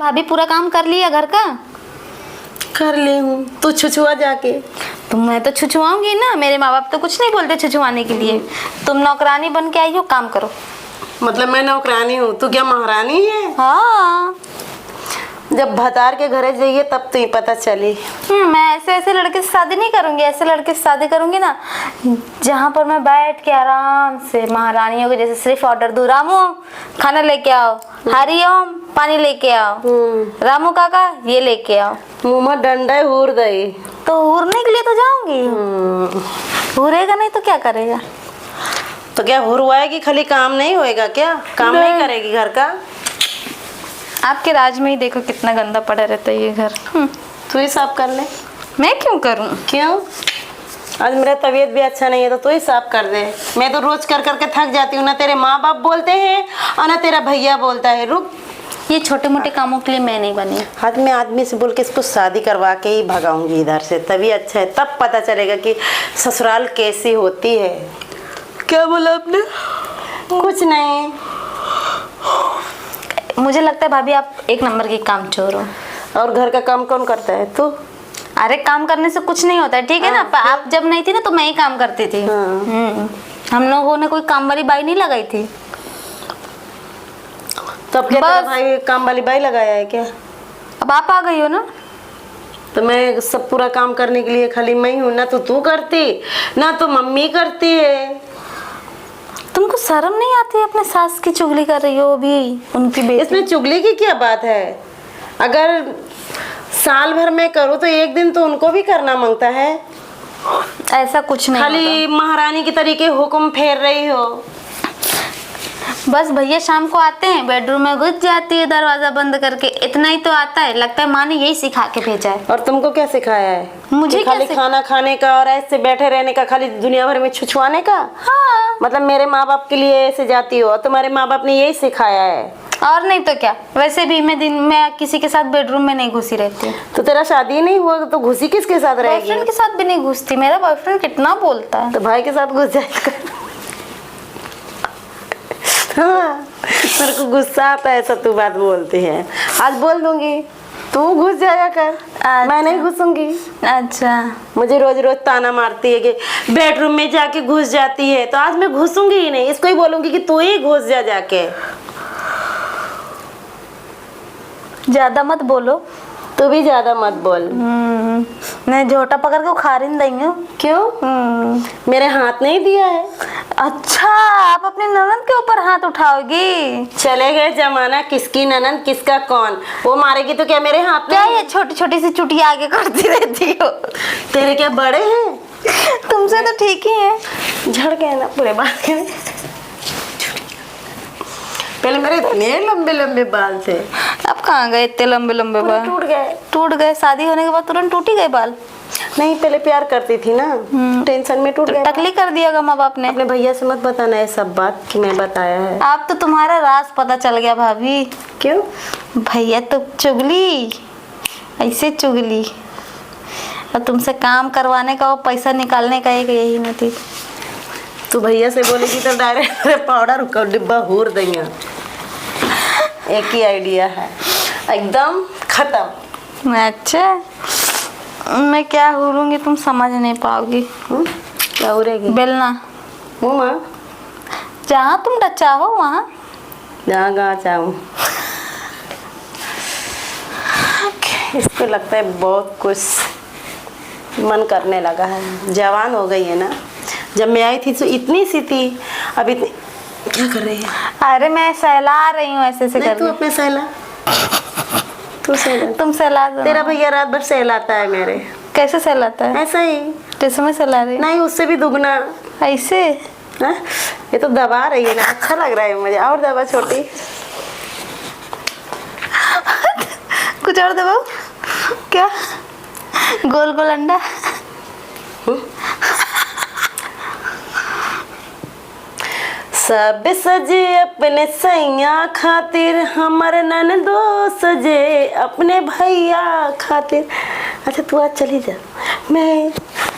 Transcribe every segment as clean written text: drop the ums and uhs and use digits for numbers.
भाभी पूरा काम कर लिया घर का? कर ली हूँ। तू छुछुआ जाके। तो मैं तो छुछुआऊंगी ना, मेरे माँ बाप तो कुछ नहीं बोलते छुछुआने के लिए। तुम नौकरानी बन के आई हो, काम करो। मतलब मैं नौकरानी हूँ, तू क्या महारानी है? हाँ, जब भतार के घरे जाइए तब तो ही पता चली। मैं ऐसे ऐसे लड़के से शादी नहीं करूंगी। ऐसे लड़के से शादी करूंगी ना जहाँ पर मैं बैठ के आराम से महारानियों के जैसे सिर्फ ऑर्डर दूं, रामू खाना लेके आओ, हरिओम पानी लेके आओ, रामू काका ये लेके आओ। मुँह में डंडा हूर दई। तो उड़ने के लिए तो जाऊंगी। उड़ेगा नहीं तो क्या करेगा? तो क्या हुरवाएगी? खाली काम नहीं होएगा क्या? काम नहीं करेगी घर का? आपके राज में ही देखो कितना गंदा पड़ा रहता है ये घर। तू ही साफ कर ले। मैं क्यों करूं? क्यों? आज मेरा तबीयत भी अच्छा नहीं है तो तू ही साफ कर दे। मैं तो रोज कर करके थक जाती हूँ। ना तेरे माँ बाप बोलते हैं और ना तेरा भैया बोलता है। रुक, ये छोटे मोटे कामों के लिए मैं नहीं बनी। आज मैं आदमी से बोल के इसको शादी करवा के ही भगाऊंगी इधर से, तभी अच्छा है। तब पता चलेगा कि ससुराल कैसी होती है। क्या बोला आपने? कुछ नहीं। मुझे लगता है भाभी आप एक नंबर की काम चोर हो। और घर का काम कौन करता है? तू। अरे काम करने से कुछ नहीं होता है, ठीक है ना? आप जब नहीं थी ना तो मैं ही काम करती थी। हम लोगों ने कोई काम वाली बाई नहीं लगाई थी। तब क्या तेरा भाई काम वाली बाई लगाया है क्या? अब आप आ गई हो ना। तो मैं सब पूरा काम करने के लिए खाली मैं हूँ ना? तो तू करती ना, तो मम्मी करती है। तुमको शर्म नहीं आती? अपने सास की चुगली कर रही हो अभी, उनकी बेटी। इसमें चुगली की क्या बात है? अगर साल भर में करूँ तो एक दिन तो उनको भी करना मांगता है। ऐसा कुछ नहीं खाली महारानी की तरीके हुक्म फेर रही हो। बस भैया शाम को आते हैं, बेडरूम में घुस जाती है दरवाजा बंद करके, इतना ही तो आता है। लगता है माँ ने यही सिखा के भेजा है। और तुमको क्या सिखाया है? मुझे खाली खाना खाने का और ऐसे बैठे रहने का, खाली दुनिया भर में छुछुआने का। हाँ। मतलब मेरे माँ बाप के लिए ऐसे जाती हो और तुम्हारे माँ बाप ने यही सिखाया है। और नहीं तो क्या। वैसे भी मैं दिन में किसी के साथ बेडरूम में नहीं घुसी रहती। तो तेरा शादी नहीं हुआ तो घुसी किसके साथ रहेगी? बॉयफ्रेंड के साथ भी नहीं घुसती। मेरा बॉयफ्रेंड कितना बोलता है। तो भाई के साथ घुस जाएगा। हाँ, मेरे को गुस्सा आता है सब तू बात बोलती है। आज बोल दूंगी, तू घुस जाया कर। मैं नहीं घुसूंगी। अच्छा, मुझे रोज रोज ताना मारती है कि बेडरूम में जाके घुस जाती है, तो आज मैं घुसूंगी ही नहीं। इसको ही बोलूंगी कि तू ही घुस जा जाके। ज्यादा मत बोलो। तू भी ज्यादा मत बोल। मैं झोटा पकड़ के उखाड़ देंगे। क्यों? मेरे हाथ नहीं दिया है। अच्छा, आप अपनी ननद के ऊपर हाथ उठाओगी? चले गए जमाना किसकी ननद किसका कौन। वो मारेगी तो क्या मेरे हाथ में? क्या ये छोटी छोटी सी चुटिया आगे करती रहती हो? तेरे क्या बड़े हैं? तुमसे तो ठीक ही है। झड़ गए ना पूरे बाल के। पहले मेरे इतने लंबे लंबे बाल थे। अब कहाँ गए इतने लंबे लंबे बाल? टूट गए। टूट गए? शादी होने के बाद तुरंत टूट ही गए बाल? नहीं, पहले प्यार करती थी ना, टेंशन में टूट गया। टकली कर दिया माँ बाप ने। अपने भैया से मत बताना ये सब बात कि मैं बताया है। आप तो तुम्हारा राज पता चल गया भाभी। क्यों? भैया तो चुगली, ऐसे चुगली। और तुमसे काम करवाने का और पैसा निकालने का एक यही नहीं थी। तू भैया से बोलेगी तो डायरेक्ट पाउडर का डिब्बा हूर देंगे। एक ही आइडिया है, एकदम खत्म। अच्छा, मैं क्या हूरूंगी तुम समझ नहीं पाओगी। क्या उड़ेगी? बेलना। मुँह माँ, जहाँ तुम चाहो वहाँ। जहाँ चाहूँ। इसको लगता है बहुत कुछ मन करने लगा है। जवान हो गई है ना। जब मैं आई थी तो इतनी सी थी, अब इतनी। क्या कर रही है? अरे मैं सहला रही हूँ ऐसे से करके। तू अपने सहला, तू सहला। तुम सहला दो। तेरा भैया रात भर सहलाता है मेरे। कैसे सहलाता है? ऐसा ही, जैसे मैं सहला रही। नहीं उससे भी दुगना। ऐसे? हाँ? ये तो दबा रही है ना, अच्छा लग रहा है मुझे। और दबा छोटी। कुछ और दबाओ। क्या? गोल गोल अंडा। सब सजे अपने सैया खातिर, हमर ननदो सजे अपने भैया खातिर। अच्छा तू आज चली जा, मैं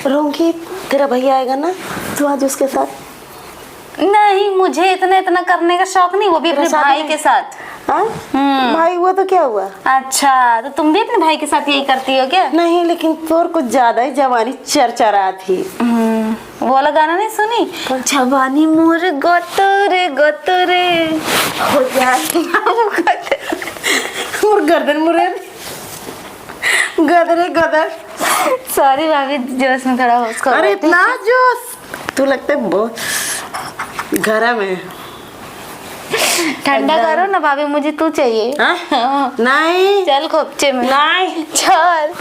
रहूंगी। तेरा भैया आएगा ना, तू आज उसके साथ। नहीं, मुझे इतना करने का शौक नहीं, वो भी अपने भाई के साथ। हाँ? भाई हुआ तो क्या हुआ? अच्छा, तो तुम भी अपने भाई के साथ यही करती हो क्या? नहीं, लेकिन तोर कुछ ज्यादा ही जवानी चरचरा थी। वो वाला गाना नहीं सुनी? जवानी मोर गोतरे गोतरे हो जाए और गर्दन मुरे गदरे गदर। सॉरी भाभी, जोश में थोड़ा होश खो अरे गई थी। इतना जोश, तू लगता है बहुत गरम है। ठंडा करो ना भाभी, मुझे तू चाहिए। हाँ? नहीं चल खोपचे में, नहीं चल।